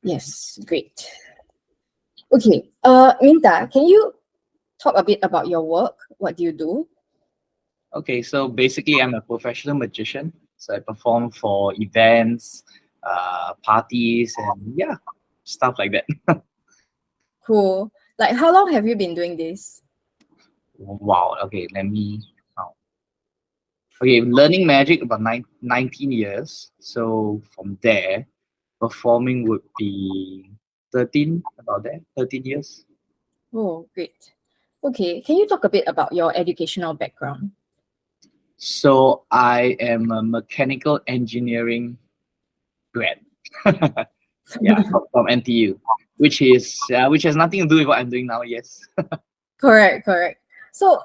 Yes, great. Okay, Minta, can you talk a bit about your work? What do you do? Okay, so basically, I'm a professional magician. So I perform for events, parties, and yeah, stuff like that. Cool. Like, how long have you been doing this? Wow. Okay, let me. Wow. Okay, learning magic about 19 years. So from there, performing would be 13, about that, 13 years. Oh, great. Okay, can you talk a bit about your educational background? So I am a mechanical engineering grad. Yeah, from NTU, which has nothing to do with what I'm doing now. Yes. Correct, correct. So,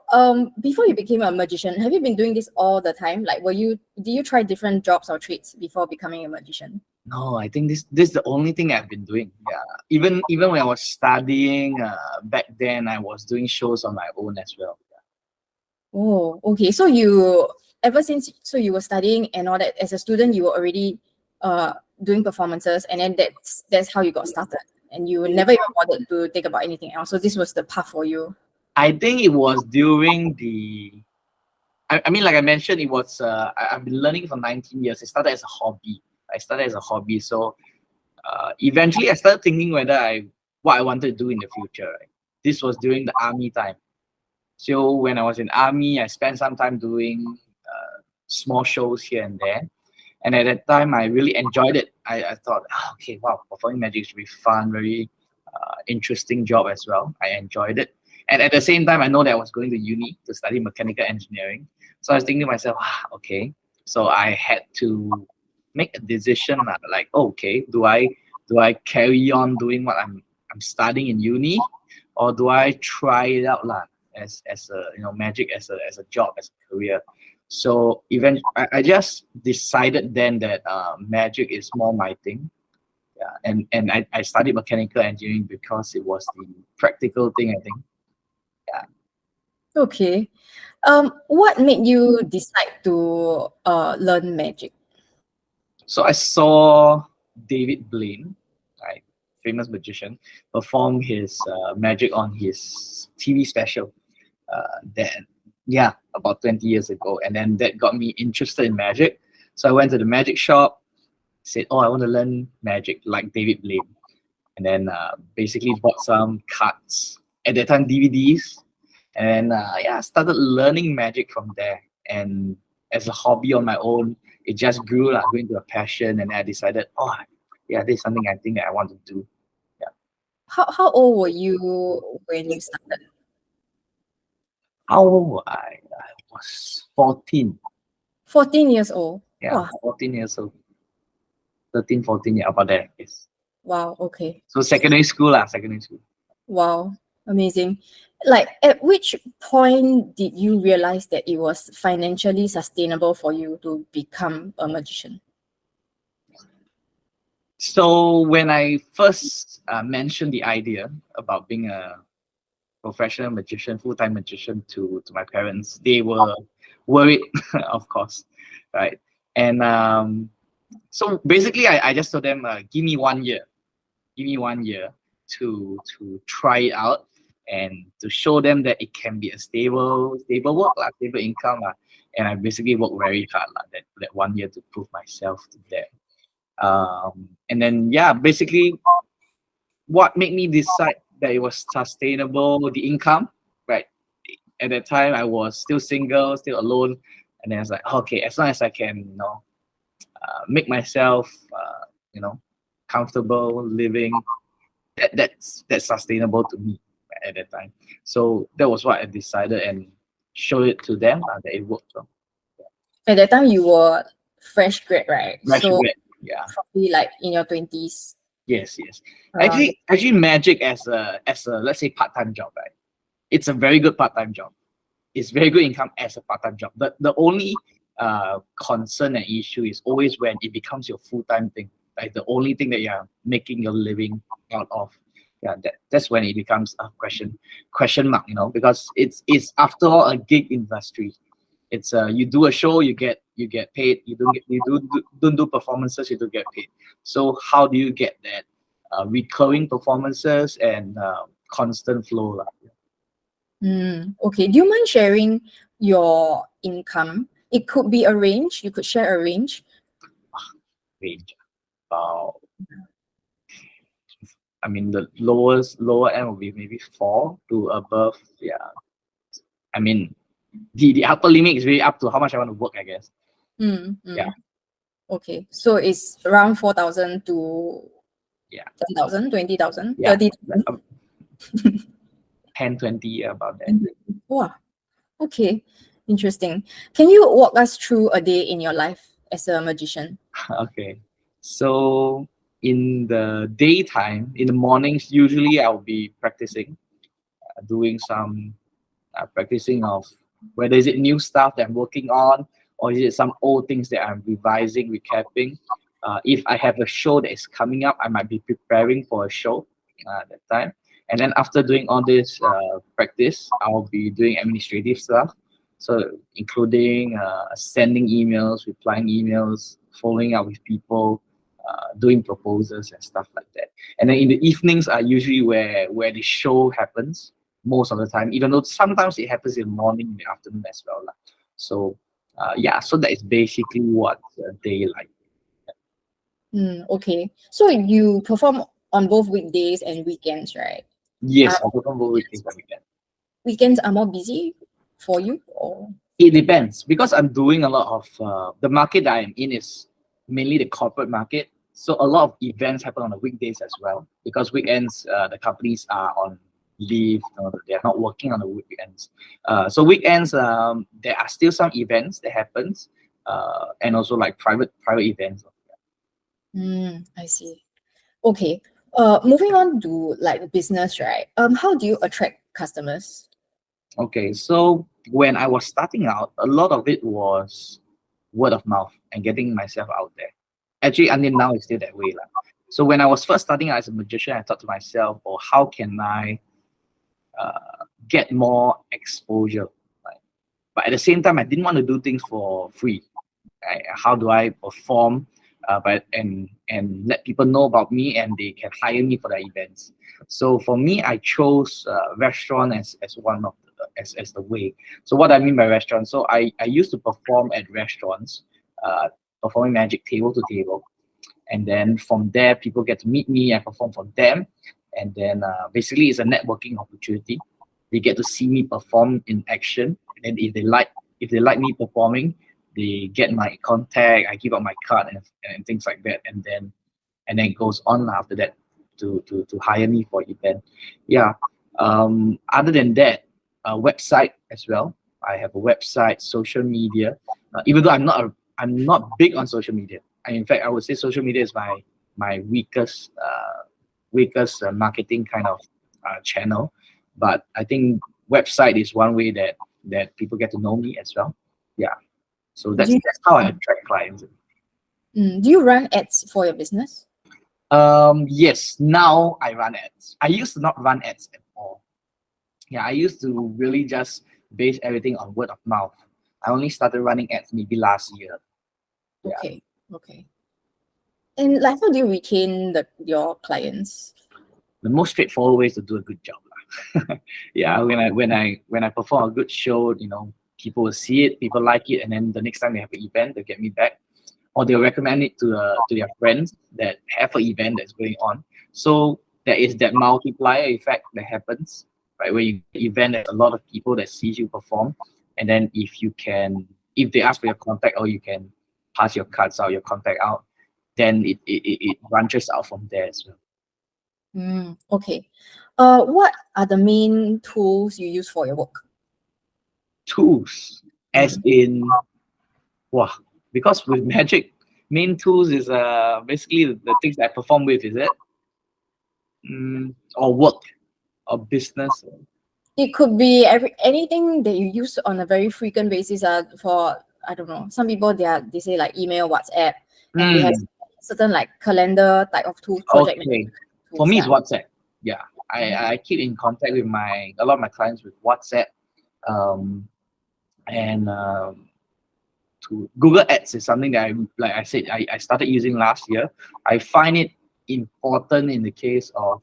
before you became a magician, have you been doing this all the time? Like, did you try different jobs or trades before becoming a magician? No, I think this is the only thing I've been doing. Yeah, even when I was studying back then, I was doing shows on my own as well. Oh, okay. So so you were studying and all that as a student, you were already doing performances, and then that's how you got started. And you never even bothered to think about anything else. So this was the path for you. I think it was during the. I mean, like I mentioned, it was. I've been learning for 19 years. It started as a hobby. So eventually I started thinking what I wanted to do in the future. Right? This was during the army time. So when I was in army, I spent some time doing small shows here and there. And at that time, I really enjoyed it. I thought, okay, wow, performing magic should be fun, very interesting job as well. I enjoyed it. And at the same time, I know that I was going to uni to study mechanical engineering. So I was thinking to myself, okay. So I had to make a decision, like, okay, do I carry on doing what I'm studying in uni, or do I try it out as a magic as a job, as a career? So even I just decided then that magic is more my thing. Yeah, and I studied mechanical engineering because it was the practical thing, I think. Yeah. Okay. What made you decide to learn magic? So I saw David Blaine, right, famous magician, perform his magic on his TV special. Then yeah, about 20 years ago, and then that got me interested in magic. So I went to the magic shop, said, "Oh, I want to learn magic like David Blaine," and then basically bought some cards at that time, DVDs, and yeah, started learning magic from there. And as a hobby on my own, it just grew, like, grew into a passion, and I decided, oh, yeah, this is something I think that I want to do. Yeah. How old were you when you started? How old was I? I was 14. 14 years old. Yeah, Wow. 14 years old. 13, 14, yeah, about there. Yes. Wow. Okay. So secondary school lah, secondary school. Wow. Amazing. Like, at which point did you realize that it was financially sustainable for you to become a magician? So when I first mentioned the idea about being a professional magician, full-time magician to my parents, they were worried, of course, right? And so basically, I just told them, give me 1 year, to try it out, and to show them that it can be a stable work, stable income. And I basically worked very hard that 1 year to prove myself to them. And then yeah, basically what made me decide that it was sustainable, the income, right? At that time I was still single, still alone, and then I was like, okay, as long as I can, make myself, comfortable living, that's sustainable to me at that time. So that was what I decided, and show it to them that it worked. So, At that time, you were fresh grad, right? fresh So grad, yeah. probably like in your 20s. Yes. Around. Actually, magic as a let's say part-time job, right? It's a very good part-time job. It's very good income as a part-time job. But the only concern and issue is always when it becomes your full-time thing. Like the only thing that you're making your living out of. Yeah, that's when it becomes a question mark, because it's after all a gig industry. It's you do a show, you get paid. You don't do performances, you don't get paid. So how do you get that recurring performances and constant flow lah. Okay. Do you mind sharing your income? It could be a range. You could share a range. Range. I mean, the lower end will be maybe 4 to above. Yeah. I mean, the upper limit is really up to how much I want to work, I guess. Yeah. Okay. So it's around 4,000 to 10,000, 20,000, Yeah. 30,000. 10, 20, about that. Wow. Okay. Interesting. Can you walk us through a day in your life as a magician? Okay. So in the daytime, in the mornings, usually I'll be practicing, doing some practicing of whether is it new stuff that I'm working on or is it some old things that I'm revising, recapping. If I have a show that is coming up, I might be preparing for a show at that time. And then after doing all this practice, I'll be doing administrative stuff. So including sending emails, replying emails, following up with people, doing proposals and stuff like that. And then in the evenings are usually where the show happens most of the time, even though sometimes it happens in the morning, in the afternoon as well. So yeah, so that is basically what a day like. Okay. So you perform on both weekdays and weekends, right? Yes, I perform both weekdays and weekends. Weekends are more busy for you, or? It depends because I'm doing a lot of the market that I'm in is mainly the corporate market. So a lot of events happen on the weekdays as well because weekends the companies are on leave. They are not working on the weekends. So weekends there are still some events that happens and also like private events. I see. Okay. Moving on to like business, right? How do you attract customers? Okay, so when I was starting out, a lot of it was word of mouth and getting myself out there. Actually, until now, it's still that way. So when I was first starting out as a magician, I thought to myself, oh, how can I get more exposure? Right? But at the same time, I didn't want to do things for free. Right? How do I perform and let people know about me and they can hire me for their events? So for me, I chose restaurant as one of as the way. So what I mean by restaurant, so I used to perform at restaurants, performing magic table to table. And then from there, people get to meet me, I perform for them. And then basically it's a networking opportunity. They get to see me perform in action. And if they like me performing, they get my contact, I give out my card and things like that. And then it goes on after that to hire me for event. Yeah. Other than that, a website as well. I have a website, social media. Even though I'm not big on social media. In fact, I would say social media is my weakest marketing kind of channel. But I think website is one way that people get to know me as well. Yeah. So that's how I attract clients. Do you run ads for your business? Yes, now I run ads. I used to not run ads at all. Yeah, I used to really just base everything on word of mouth. I only started running ads maybe last year. Yeah. Okay. And like, how do you retain your clients? The most straightforward way is to do a good job. Yeah, when I perform a good show, people will see it, people like it, and then the next time they have an event, they get me back, or they'll recommend it to their friends that have an event that's going on. So there is that multiplier effect that happens, right? Where you event, there's a lot of people that sees you perform, and then if they ask for your contact or you can pass your cards out, your contact out, then it branches out from there as well. Okay. What are the main tools you use for your work? Tools, as in, wow, because with magic, main tools is basically the things that I perform with, is it? Or work, or business. It could be anything that you use on a very frequent basis. For, I don't know, some people they say like email, WhatsApp, and they have certain like calendar type of tools. Project Okay. tools, For me, it's WhatsApp. Yeah, I keep in contact with a lot of my clients with WhatsApp, and to Google Ads is something that like I said, I started using last year. I find it important in the case of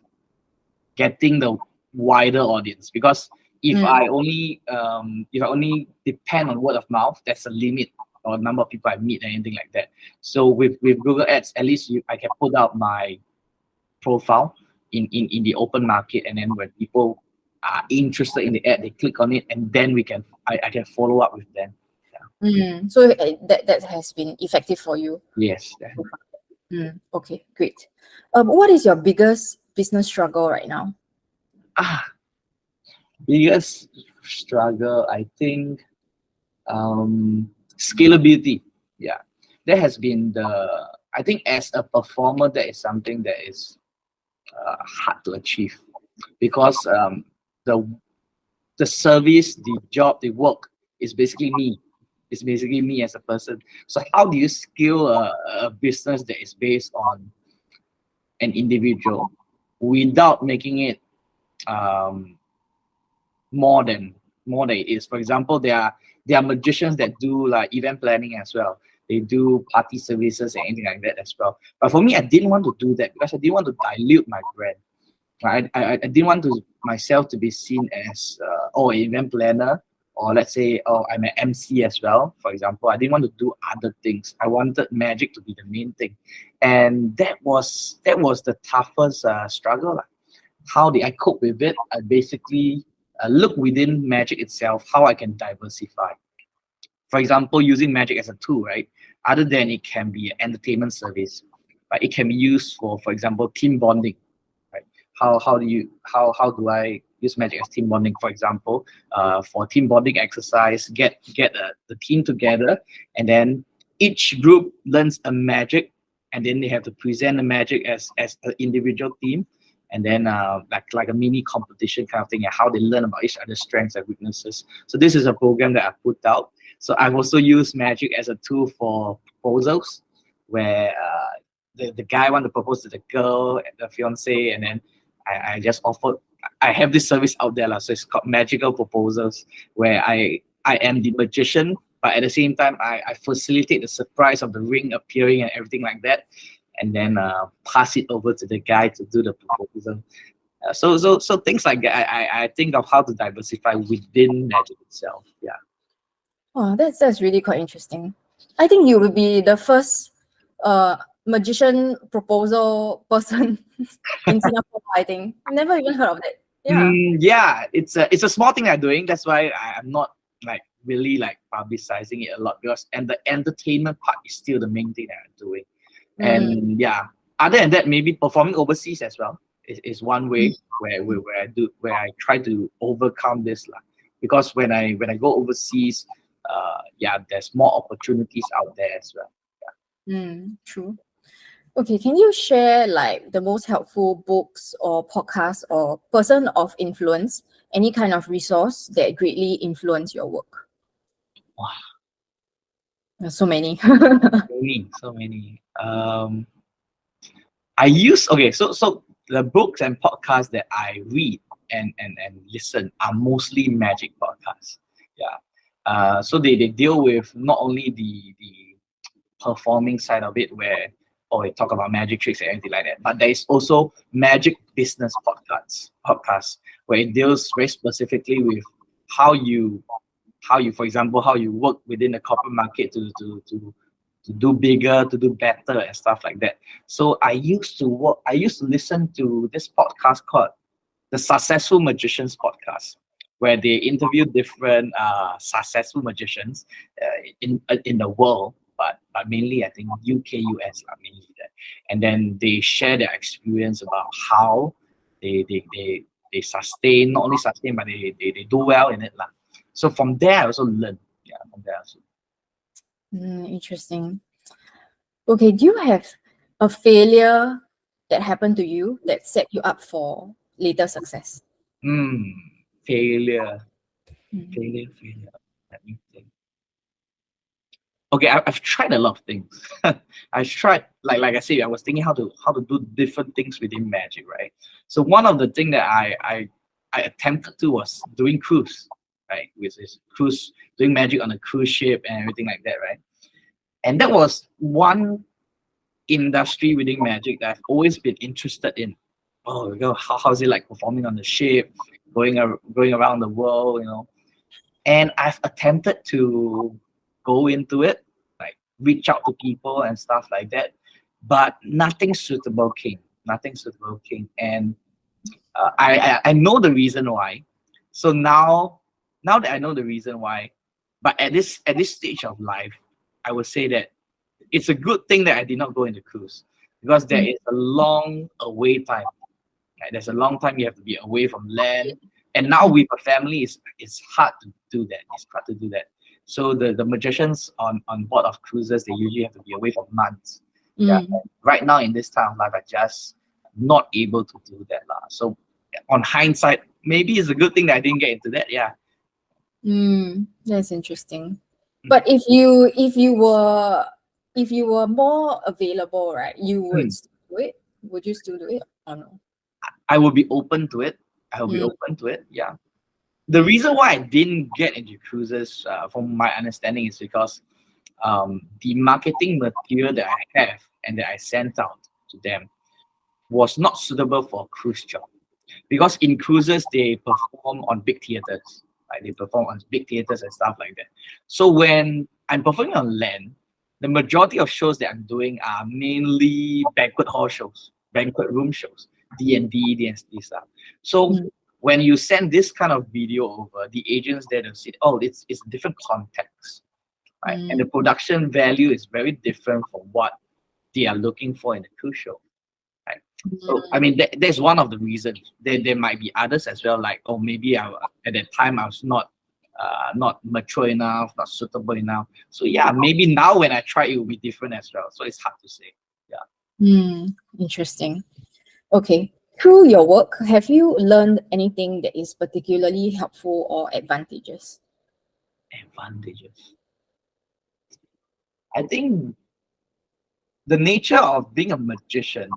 getting the wider audience, because if I only depend on word of mouth, there's a limit or number of people I meet and anything like that. So with Google Ads, at least I can put out my profile in the open market, and then when people are interested in the ad, they click on it, and then I can follow up with them. So that has been effective for you. Yes. Okay, great. What is your biggest business struggle right now? Biggest struggle, I think, scalability. Yeah, that has been I think as a performer, that is something that is hard to achieve, because the service, the job, the work is basically me. It's basically me as a person. So how do you scale a business that is based on an individual without making it more than it is? For example, there are magicians that do like event planning as well. They do party services and anything like that as well. But for me, I didn't want to do that because I didn't want to dilute my brand. I didn't want myself to be seen as an event planner, or let's say, I'm an MC as well, for example. I didn't want to do other things. I wanted magic to be the main thing, and that was the toughest struggle. How did I cope with it? I basically look within magic itself, how I can diversify. For example, using magic as a tool, right? Other than it can be an entertainment service, but it can be used for example, team bonding. How do I use magic as team bonding? For example, for team bonding exercise, get the team together, and then each group learns a magic, and then they have to present the magic as an individual team, and then like a mini competition kind of thing, and how they learn about each other's strengths and weaknesses. So this is a program that I put out. So I've also used magic as a tool for proposals, where the guy want to propose to the girl, the fiance, and then I just offered. I have this service out there, so it's called magical proposals, where I am the magician, but at the same time I facilitate the surprise of the ring appearing and everything like that, and then pass it over to the guy to do the proposal. So things like that. I think of how to diversify within magic itself. Yeah. Oh, that's really quite interesting. I think you will be the first magician proposal person in Singapore. I think never even heard of that. Yeah. Yeah, it's a small thing I'm doing. That's why I'm not really publicizing it a lot, because the entertainment part is still the main thing that I'm doing. And yeah, other than that, maybe performing overseas as well is one way where I try to overcome this because when I go overseas, there's more opportunities out there as well. True. Okay, can you share the most helpful books or podcasts or person of influence, any kind of resource that greatly influence your work? Wow. There's so many. So many. I use so the books and podcasts that I read and listen are mostly magic podcasts. Yeah. So they deal with not only the performing side of it, where we talk about magic tricks and anything like that, but there is also magic business podcasts where it deals very specifically with how you for example, how you work within the corporate market to do bigger, to do better and stuff like that. So I used to listen to this podcast called the Successful Magicians podcast, where they interview different successful magicians in the world, but mainly I think UK, US are mainly that. And then they share their experience about how they sustain, not only sustain, but they do well in it. So from there, I also learned. Yeah, from there also. Interesting. Okay, do you have a failure that happened to you that set you up for later success? Failure. Let me think. Okay, I've tried a lot of things. I've tried, like I said, I was thinking how to do different things within magic, right? So one of the things that I attempted to was doing cruise, right? Which is cruise, doing magic on a cruise ship and everything like that, right? And that was one industry within magic that I've always been interested in. Oh, how's it like performing on the ship, going around the world, And I've attempted to go into it, like reach out to people and stuff like that, but nothing suitable came. Nothing suitable came, and I know the reason why. So now that I know the reason why, but at this stage of life, I would say that it's a good thing that I did not go into cruise, because there is a long away time. Right? There's a long time you have to be away from land, and now with a family, it's hard to do that. It's hard to do that. So the magicians on board of cruises, they usually have to be away for months. Yeah. Right now in this time of life, I just not able to do that lah. So on hindsight, maybe it's a good thing that I didn't get into that. Yeah. That's interesting. But if you were more available, right, you would still do it? Would you still do it or no? I will be open to it. Yeah. The reason why I didn't get into cruises, from my understanding, is because the marketing material that I have and that I sent out to them was not suitable for a cruise job. Because in cruises, they perform on big theaters. Like they perform on big theaters and stuff like that. So when I'm performing on land, the majority of shows that I'm doing are mainly banquet hall shows, banquet room shows, D&D stuff. So when you send this kind of video over, the agents there will say, oh, it's a different context, right? And the production value is very different from what they are looking for in a cruise show. Right? So I mean, that's one of the reasons. There might be others as well, like, oh, maybe at that time I was not mature enough, not suitable enough. So yeah, maybe now when I try, it will be different as well. So it's hard to say. Yeah. Interesting. Okay. Through your work, have you learned anything that is particularly helpful or advantageous? Advantages. I think the nature of being a magician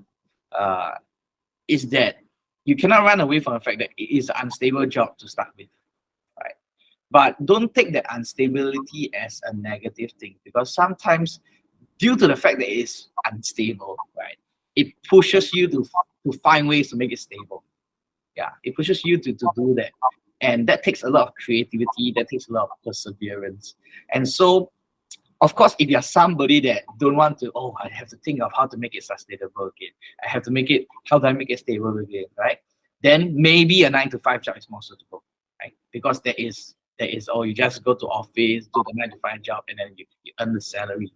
is that you cannot run away from the fact that it is an unstable job to start with, right? But don't take that instability as a negative thing, because sometimes, due to the fact that it is unstable, right, it pushes you to find ways to make it stable. Yeah, it pushes you to do that, and that takes a lot of creativity. That takes a lot of perseverance, and so. Of course, if you're somebody that don't want to, I have to think of how to make it sustainable again. I have to make it, how do I make it stable again, right? Then maybe a 9-to-5 job is more suitable, right? Because there is, you just go to office, do the 9-to-5 job, and then you earn the salary.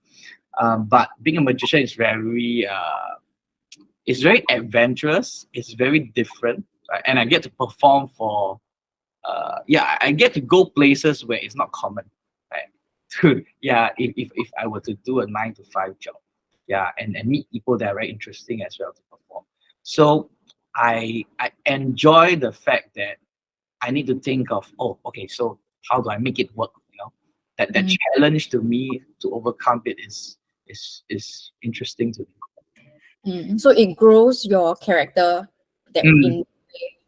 But being a magician is very adventurous. It's very different, right? And I get to perform for, I get to go places where it's not common. If I were to do a 9-to-5 job, and meet people that are very interesting as well to perform. So I enjoy the fact that I need to think of, so how do I make it work? That challenge to me to overcome it is interesting to me. So it grows your character that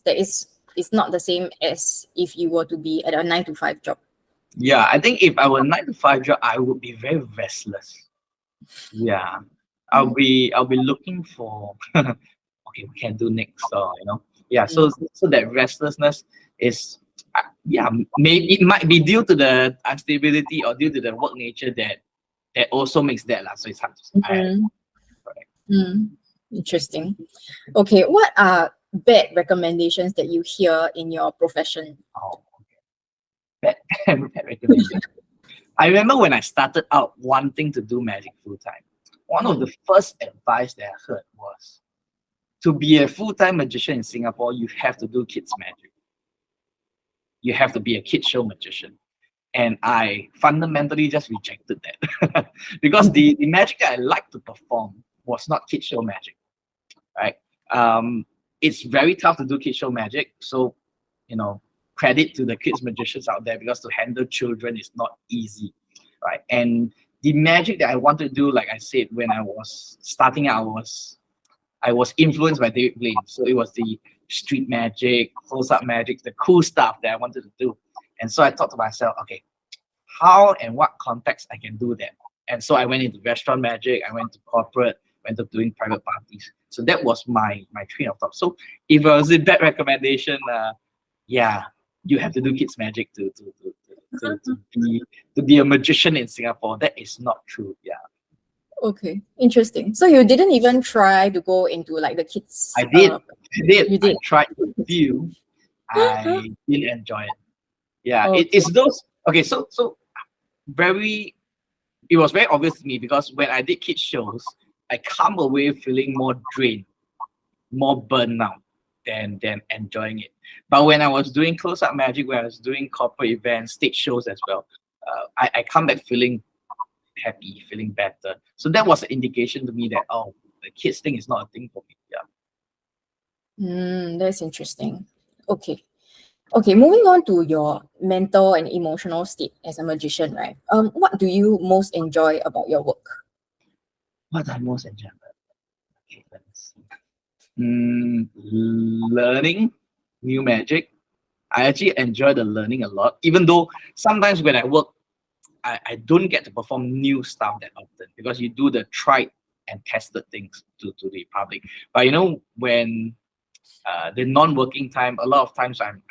is not the same as if you were to be at a 9-to-5 job. Yeah, I think if I were a 9-to-5 job, I would be very restless. Yeah, I'll be looking for we can do next, Yeah, so that restlessness is maybe it might be due to the instability or due to the work nature that also makes that so it's hard to say. Interesting. Okay, what are bad recommendations that you hear in your profession? I remember when I started out wanting to do magic full-time, one of the first advice that I heard was, to be a full-time magician in Singapore, you have to do kids magic. You have to be a kid show magician. And I fundamentally just rejected that because the magic that I like to perform was not kid show magic, right? It's very tough to do kid show magic. So, credit to the kids magicians out there, because to handle children is not easy, right? And the magic that I wanted to do, like I said, when I was starting out, I was influenced by David Blaine. So it was the street magic, close-up magic, the cool stuff that I wanted to do. And so I thought to myself, okay, how and what context I can do that? And so I went into restaurant magic, I went to corporate, went to doing private parties. So that was my train of thought. So if I was a bad recommendation, yeah, you have to do kids magic to be a magician in Singapore. That is not true. Yeah. Okay, interesting. So you didn't even try to go into like the kids. I did. You did. I tried a few. I didn't enjoy it. Yeah, Okay. it's those. Okay, so very. It was very obvious to me because when I did kids shows, I come away feeling more drained, more burnout than enjoying it. But when I was doing close-up magic, when I was doing corporate events, stage shows as well, I come back feeling happy, feeling better. So that was an indication to me that, oh, the kids thing is not a thing for me. Yeah. That's interesting. Okay. Okay, moving on to your mental and emotional state as a magician, right? What do you most enjoy about your work? What I most enjoy about it? Okay, let me see. Learning new magic. I actually enjoy the learning a lot, even though sometimes when I work, I don't get to perform new stuff that often because you do the tried and tested things to the public. But you know, when the non-working time, a lot of times I'm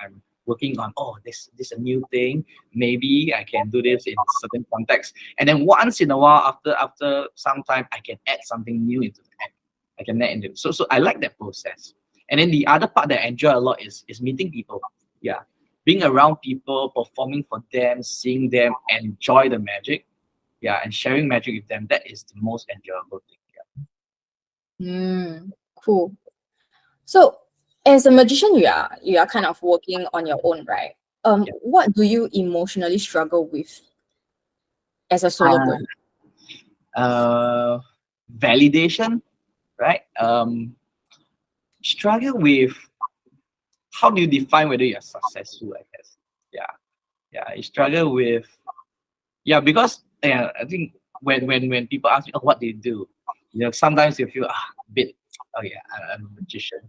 working on, oh, this a new thing. Maybe I can do this in certain context. And then once in a while, after some time, I can add something new into the act. I can add into it. So I like that process. And then the other part that I enjoy a lot is meeting people. Yeah. Being around people, performing for them, seeing them enjoy the magic. Yeah, and sharing magic with them. That is the most enjoyable thing. Yeah. Cool. So as a magician, you are kind of working on your own, right? What do you emotionally struggle with as a solopreneur? Validation, right? Struggle with how do you define whether you're successful, I guess. Yeah. You struggle with because I think when people ask me, oh, what do you do? Sometimes you feel a bit, oh yeah, I'm a magician.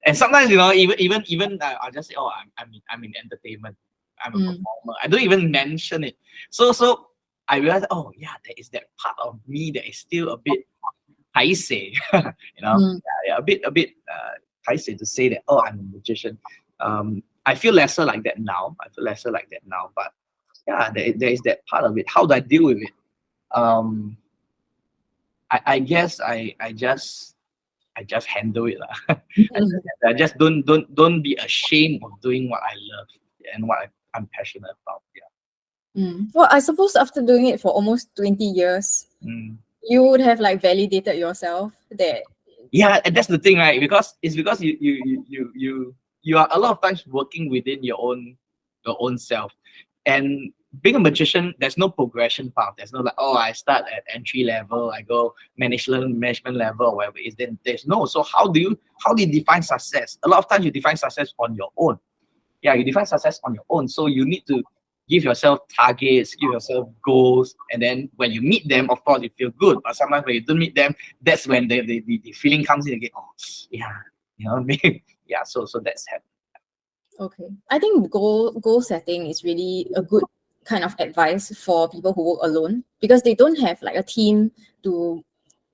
And sometimes, even I'll just say, oh, I'm in entertainment. I'm a performer. I don't even mention it. So I realized, oh yeah, there is that part of me that is still a bit paise, a bit paise to say that, oh, I'm a magician. I feel lesser like that now. But yeah, there is that part of it. How do I deal with it? I guess I just handle it lah. I just don't be ashamed of doing what I love and what I'm passionate about. Well, I suppose after doing it for almost 20 years, you would have like validated yourself that. Yeah, and that's the thing, right? Because you are a lot of times working within your own self, and being a magician, there's no progression path. There's no like, oh, I start at entry level, I go management level, or whatever it is. Then there's no. So how do you define success? A lot of times you define success on your own. Yeah, you define success on your own. So you need to give yourself targets, give yourself goals, and then when you meet them, of course, you feel good. But sometimes when you don't meet them, that's when the feeling comes in again. Oh, yeah, yeah. So that's happening. Okay, I think goal setting is really a good kind of advice for people who work alone because they don't have like a team to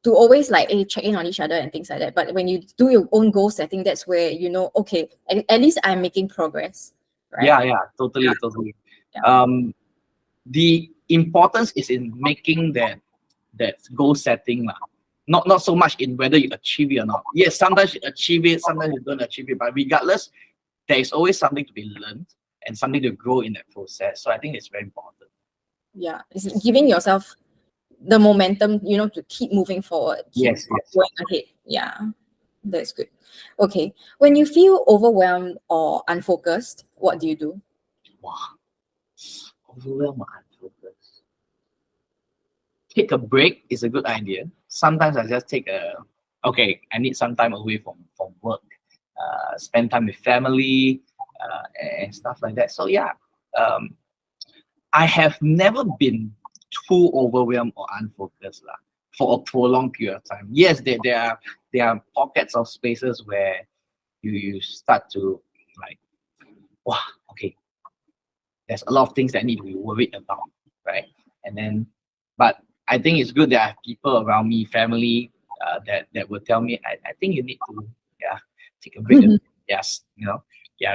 always like check in on each other and things like that. But when you do your own goal setting, that's where okay, at least I'm making progress, right? Yeah, totally. Yeah. The importance is in making that goal setting, not so much in whether you achieve it or not. Yes, sometimes you achieve it, sometimes you don't achieve it, but regardless, there is always something to be learned and something to grow in that process. So I think it's very important. Yeah, it's giving yourself the momentum, to keep moving forward. Yes. Going ahead. Yeah, that's good. Okay, when you feel overwhelmed or unfocused, what do you do? Wow, overwhelmed or unfocused. Take a break is a good idea. Sometimes I just take I need some time away from work, spend time with family, and stuff like that. So yeah, I have never been too overwhelmed or unfocused for a prolonged period of time. Yes, there are pockets of spaces where you start to like, wow, okay, there's a lot of things that need to be worried about, right? And then, but I think it's good that I have people around me, family, that would tell me, I think you need to take a break. Yes,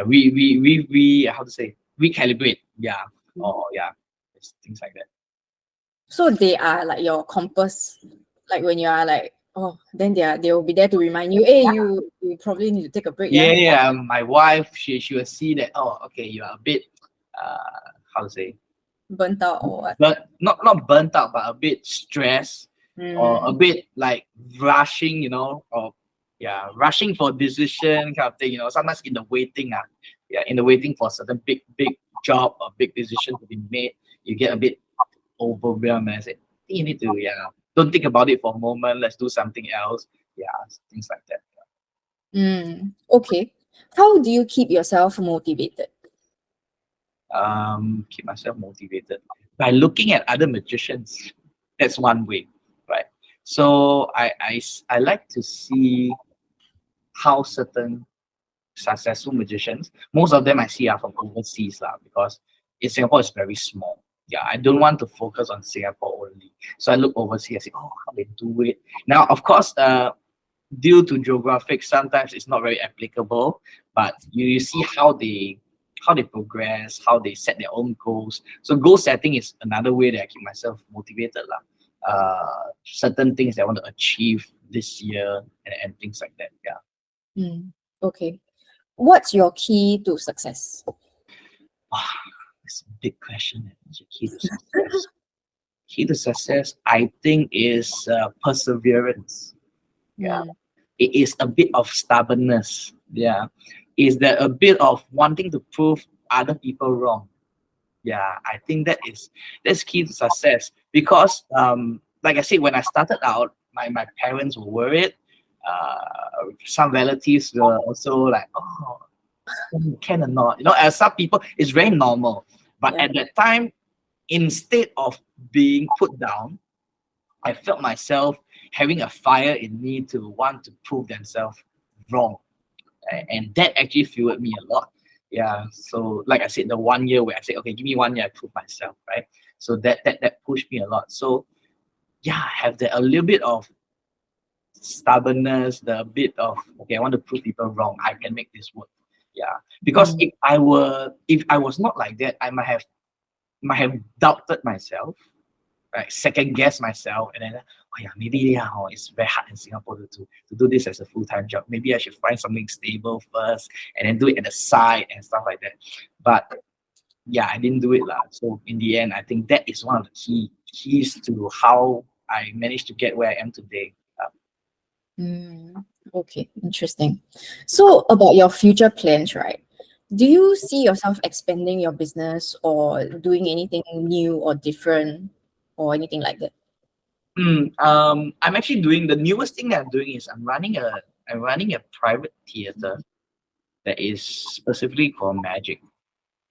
we how to say, recalibrate, or things like that. So they are like your compass, like when you are like, oh, then they will be there to remind you, hey, you probably need to take a break. Yeah. My wife, she will see that, oh, okay, you are a bit how to say, Burnt out or what? but not burnt out, but a bit stressed, or a bit like rushing, or rushing for decision kind of thing. Sometimes in the waiting, in the waiting for a certain big job or big decision to be made, you get a bit overwhelmed, and I say, you need to don't think about it for a moment. Let's do something else. Things like that. Okay. How do you keep yourself motivated? Keep myself motivated by looking at other magicians. That's one way, right? So I like to see how certain successful magicians, most of them I see are from overseas, because in Singapore it's very small. I don't want to focus on Singapore only. So I look overseas, I say, oh, how they do it. Now, of course, due to geographic, sometimes it's not very applicable, but you see how they progress, how they set their own goals. So goal setting is another way that I keep myself motivated. Certain things that I want to achieve this year, and things like that. Okay. What's your key to success? It's a big question. Key to success. Key to success, I think, is perseverance. It is a bit of stubbornness. Is there a bit of wanting to prove other people wrong? I think that's key to success, because like I said, when I started out, my parents were worried. Some relatives were also like, oh, can or not? As some people, it's very normal. But at that time, instead of being put down, I felt myself having a fire in me to want to prove themselves wrong. And that actually fueled me a lot. So like I said, the 1 year where I said, okay, give me 1 year, I prove myself, right? So that pushed me a lot. So have a little bit of stubbornness, the bit of, okay, I want to prove people wrong, I can make this work. Because if I was not like that, I might have doubted myself, right? Second guess myself, and then maybe it's very hard in Singapore to do this as a full-time job. Maybe I should find something stable first and then do it at the side and stuff like that. But I didn't do it. So in the end, I think that is one of the keys to how I managed to get where I am today. Okay, interesting. So about your future plans, right? Do you see yourself expanding your business or doing anything new or different or anything like that? I'm actually doing, the newest thing that I'm doing is I'm running a private theater that is specifically for magic,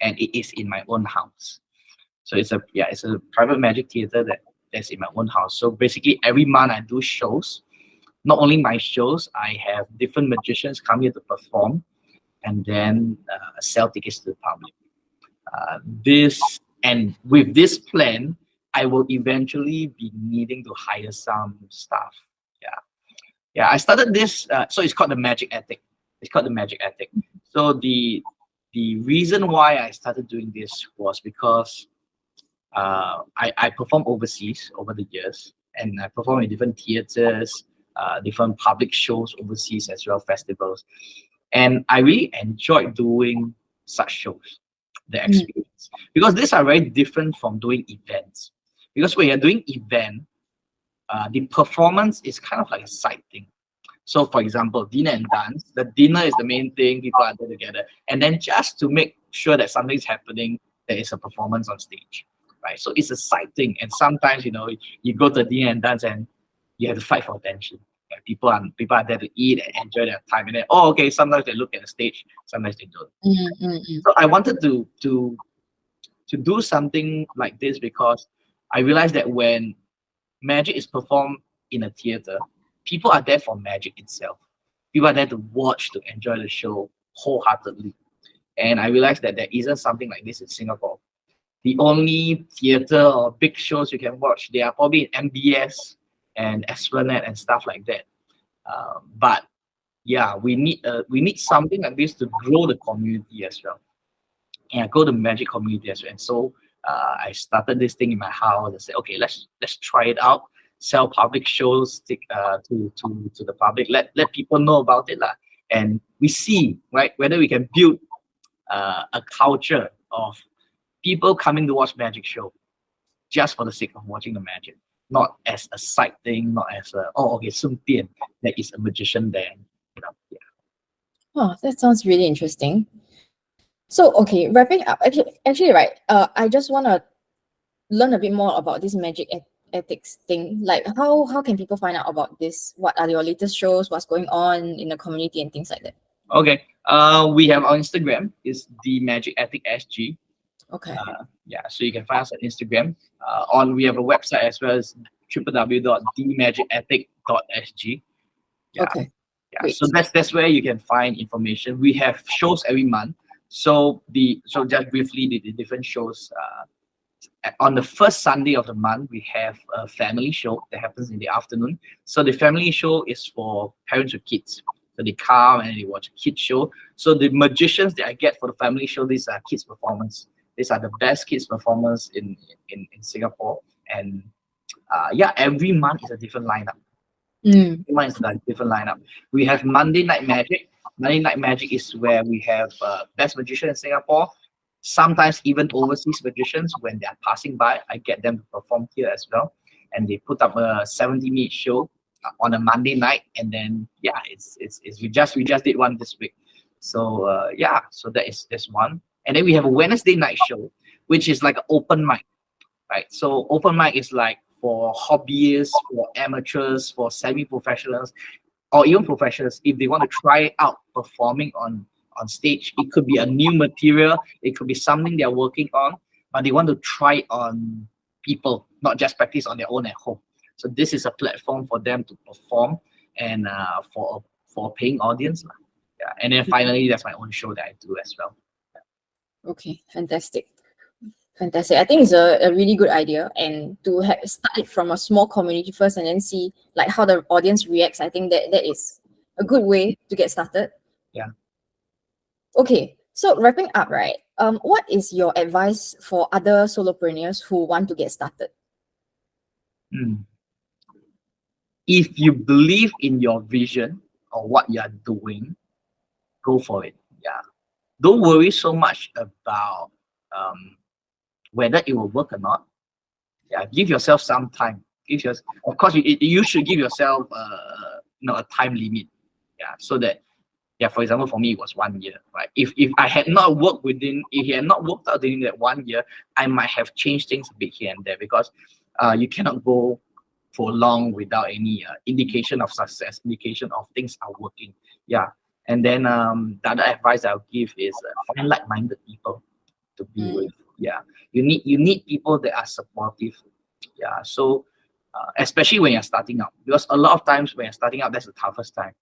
and it is in my own house. So it's a private magic theater that's in my own house. So basically every month I do shows. Not only my shows, I have different magicians come here to perform, and then sell tickets to the public. With this plan, I will eventually be needing to hire some staff. I started this. So it's called the Magic Attic. So the reason why I started doing this was because I perform overseas over the years, and I perform in different theaters, different public shows overseas as well, festivals. And I really enjoyed doing such shows, the experience. Because these are very different from doing events. Because when you're doing event, the performance is kind of like a side thing. So for example, dinner and dance, the dinner is the main thing, people are there together. And then just to make sure that something's happening, there is a performance on stage, right? So it's a side thing. And sometimes, you go to dinner and dance and you have to fight for attention. Like people are there to eat and enjoy their time. And then, okay, sometimes they look at the stage, sometimes they don't. So I wanted to do something like this because I realized that when magic is performed in a theater, people are there for magic itself. People are there to watch, to enjoy the show wholeheartedly. And I realized that there isn't something like this in Singapore. The only theater or big shows you can watch, they are probably in MBS and Esplanade and stuff like that. But yeah, we need something like this to grow the community as well. And I go to magic community as well. And so I started this thing in my house. I said, okay, let's try it out. Sell public shows to the public. Let people know about it lah. And we see, right, whether we can build a culture of people coming to watch magic show just for the sake of watching the magic, not as a side thing, not as a there is a magician there. You know, yeah. Oh, that sounds really interesting. So, okay, wrapping up, actually, right, I just want to learn a bit more about this magic ethics thing. Like, how can people find out about this? What are your latest shows? What's going on in the community and things like that? Okay, we have our Instagram, is the Magic Ethic SG. Okay. Yeah, so you can find us on Instagram. We have a website as well as www.themagicethic.sg. Yeah. Okay. Yeah, Great. so that's where you can find information. We have shows every month. So just briefly, the different shows. On the first Sunday of the month, we have a family show that happens in the afternoon. So the family show is for parents with kids. So they come and they watch a kids show. So the magicians that I get for the family show, these are kids performers. These are the best kids performers in Singapore. And yeah, every month is a different lineup. Every month is a different lineup. We have Monday Night Magic. Monday Night Magic is where we have best magician in Singapore. Sometimes even overseas magicians, when they are passing by, I get them to perform here as well. And they put up a 70-minute show on a Monday night, and then yeah, we just did one this week. So yeah, so that's one. And then we have a Wednesday night show, which is like an open mic, right? So open mic is like for hobbyists, for amateurs, for semi-professionals, or even professionals. If they want to try out performing on stage, it could be a new material, it could be something they're working on, but they want to try on people, not just practice on their own at home. So this is a platform for them to perform, and for a paying audience. Yeah. And then finally, that's my own show that I do as well. Okay, fantastic. Fantastic. I think it's a really good idea, and to start it from a small community first and then see like how the audience reacts. I think that is a good way to get started. Yeah. Okay, so wrapping up, right? What is your advice for other solopreneurs who want to get started? If you believe in your vision or what you are doing, go for it. Yeah. Don't worry so much about whether it will work or not. Yeah, give yourself some time. Of course, you should give yourself a time limit. Yeah, so that, yeah, for example, for me it was 1 year. Right? If I had not worked if it had not worked out during that 1 year, I might have changed things a bit here and there, because you cannot go for long without any indication of success, indication of things are working. Yeah. And then the other advice I'll give is find like-minded people to be with. Yeah, you need people that are supportive. Yeah, so especially when you're starting out, because a lot of times when you're starting out, that's the toughest time.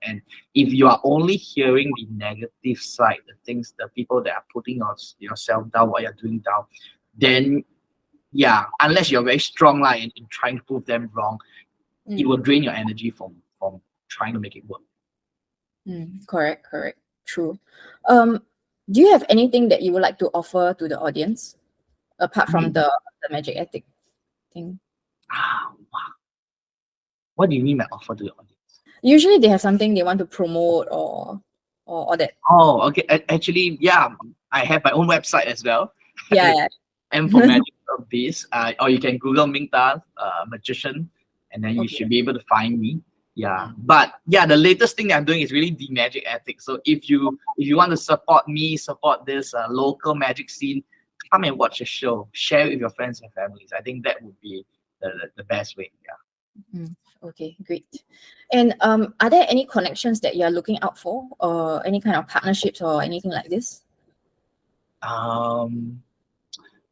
And if you are only hearing the negative side, the people that are putting yourself down, what you're doing down, then yeah, unless you're very strong in trying to prove them wrong, it will drain your energy from trying to make it work. Correct. True. Do you have anything that you would like to offer to the audience apart from the magic ethic thing? Wow. What do you mean by offer to the audience? Usually they have something they want to promote or that. Oh, okay. Actually, yeah, I have my own website as well. Yeah. And for magic of this, or you can Google Ming Tan, magician, and then you should be able to find me. Yeah, but yeah, the latest thing that I'm doing is really the magic ethics. So if you want to support me, support this local magic scene, come and watch the show, share it with your friends and families. I think that would be the best way. Yeah. Okay, great. And are there any connections that you are looking out for, or any kind of partnerships or anything like this?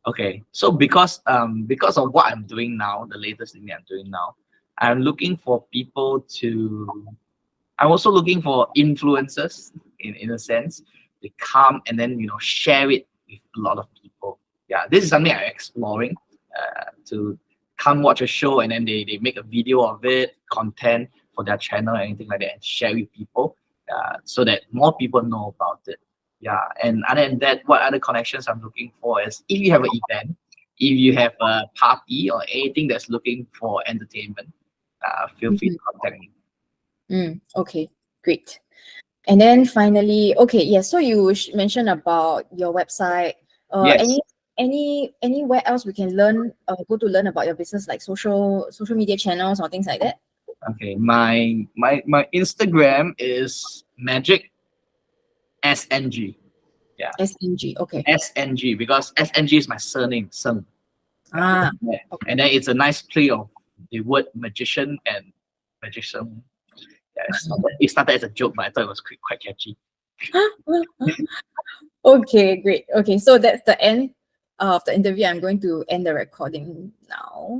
Okay, so because of what I'm doing now, the latest thing that I'm doing now, I'm looking for people I'm also looking for influencers in a sense. They come and then share it with a lot of people. Yeah, this is something I'm exploring, to come watch a show and then they make a video of it, content for their channel or anything like that, and share with people, so that more people know about it. Yeah, and other than that, what other connections I'm looking for is if you have an event, if you have a party or anything that's looking for entertainment, feel free to contact me. Okay, great. And then finally, okay, yeah. So you mentioned about your website. Yes. Anywhere else we can learn? Go to learn about your business, like social media channels or things like that. Okay. My Instagram is magic SNG. Yeah. SNG. Okay. SNG, because SNG is my surname, Seng. Ah. Yeah. Okay. And then it's a nice play of the word magician and magician. Yeah, it started as a joke, but I thought it was quite catchy. Okay, great. Okay, so that's the end of the interview. I'm going to end the recording now.